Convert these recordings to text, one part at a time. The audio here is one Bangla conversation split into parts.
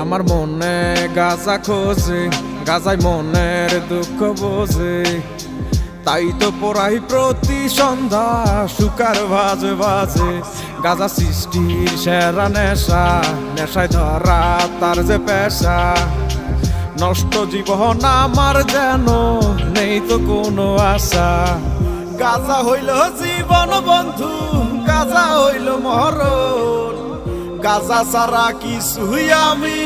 আমার মনে গাঁজা খোঁজে, গাঁজায় মনের দুঃখ বোঝে। তাই তো পড়াই প্রতি সন্ধ্যা সুকার বাজে বাজে। গাঁজা সৃষ্টির সেরা নেশা, নেশায় ধরা তার যে পেশা। নষ্ট জীবন আমার যেন নেই তো কোনো আশা। গাঁজা হইল জীবন বন্ধু, গাঁজা হইল মরণ। গাঁজা ছাড়া কিছুই আমি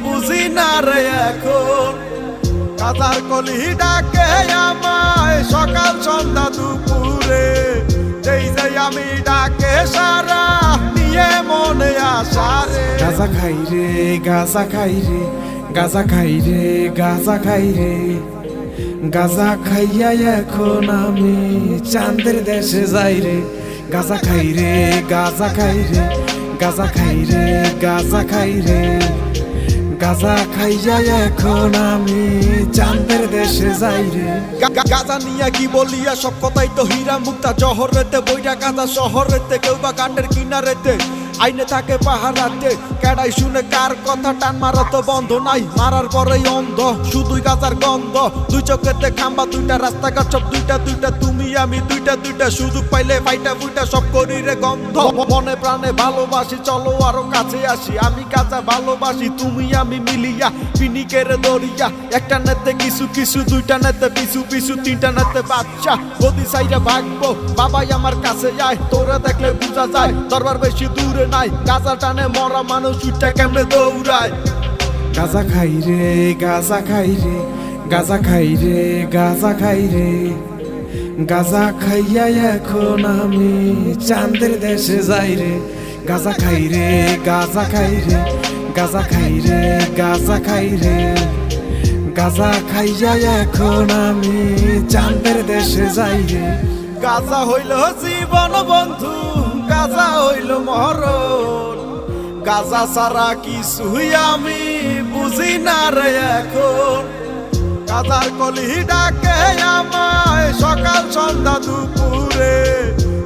বুঝি না রে এখন। গাঁজার কলি ডাকে আমায় সকাল সন্ধ্যা দুপুরে। যেই যেই আমি ডাকে সারা নিয়ে মনে আসা রে। গাঁজা খাই রে, গাঁজা খাই রে, গাঁজা খাই রে, গাঁজা খাই রে। গাঁজা খাইয়া এখন আমি চাঁদের দেশে যাই রে। গাঁজা খাই রে, গাঁজা খাই রে, গাঁজা খাই রে, গাঁজা খাই রে। গাঁজা খাইয়া এখন আমি চাঁদের দেশে যাই রে। গাঁজা নিয়ে কি বলিয়া সব কথাই তো হীরা মুক্তা। জহরেতে বইটা গাঁজা শহরেতে, কেউ বা কাণ্ডের কিনারেতে আইনে থাকে পাহারাতে। কেডাই শুনে কার কথা, টান মারা তো বন্ধ নাই, মারার পরেই অন্ধ শুধুই গাঁজার গন্ধ। দুই চোখেতে খাম্বা দুইটা, রাস্তাঘাট সব দুইটা দুইটা। তুমি আমি দুইটা দুইটা, সুযোগ পাইলে ফাইটা ফুইটা সব করি রে গন্ধ। মনে প্রাণে ভালোবাসি, চলো আরো কাছে আসি। আমি গাঁজা ভালোবাসি, তুমি আমি মিলিয়া পিনিকের দরিয়া। একটা নেতে কিছু কিছু, দুইটা নেতে পিছু পিছু, তিনটা নেতে বাচ্চা। গদি সাইডে ভাগবো, বাবাই আমার কাছে যায়। তোরা দেখলে বুঝা যায় দরবার বেশি দূরে নাই। গাঁজা টানে মরা মানুষ উঠে কেমনে দৌড়ায়। গাঁজা খাই রে, গাঁজা খাই রে, গাঁজা খাই রে, গাঁজা খাই রে। গাঁজা খাইয়া এখন আমি চাঁদের দেশে যাই রে। গাঁজা খাই রে, গাঁজা খাই রে, গাঁজা খাই রে, গাঁজা খাই রে। গাঁজা খাইয়া এখন আমি চাঁদের দেশে যাই রে। গাঁজা হইল জীবন বন্ধু, গাঁজা হইল মরণ। গাঁজা ছাড়া কিছুই আমি বুঝি না রে এখন। গাঁজার কলি ডাকে আমায় সকাল সন্ধ্যা দুপুরে।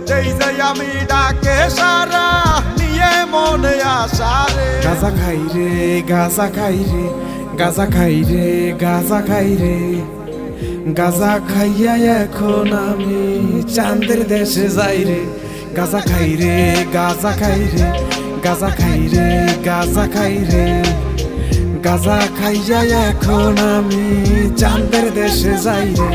যেই যেই আমি ডাকে সারা নিয়ে মনে আসা রে। গাঁজা খাই রে, গাঁজা খাই রে, গাঁজা খাই রে, গাঁজা খাই রে। গাঁজা খাইয়া এখন আমি চাঁদের দেশে যাই রে। গাঁজা খাই রে, গাঁজা খাই রে, গাঁজা খাই রে, গাঁজা খাই রে। গাঁজা খাইয়া এখন আমি চাঁদের দেশে যাই রে।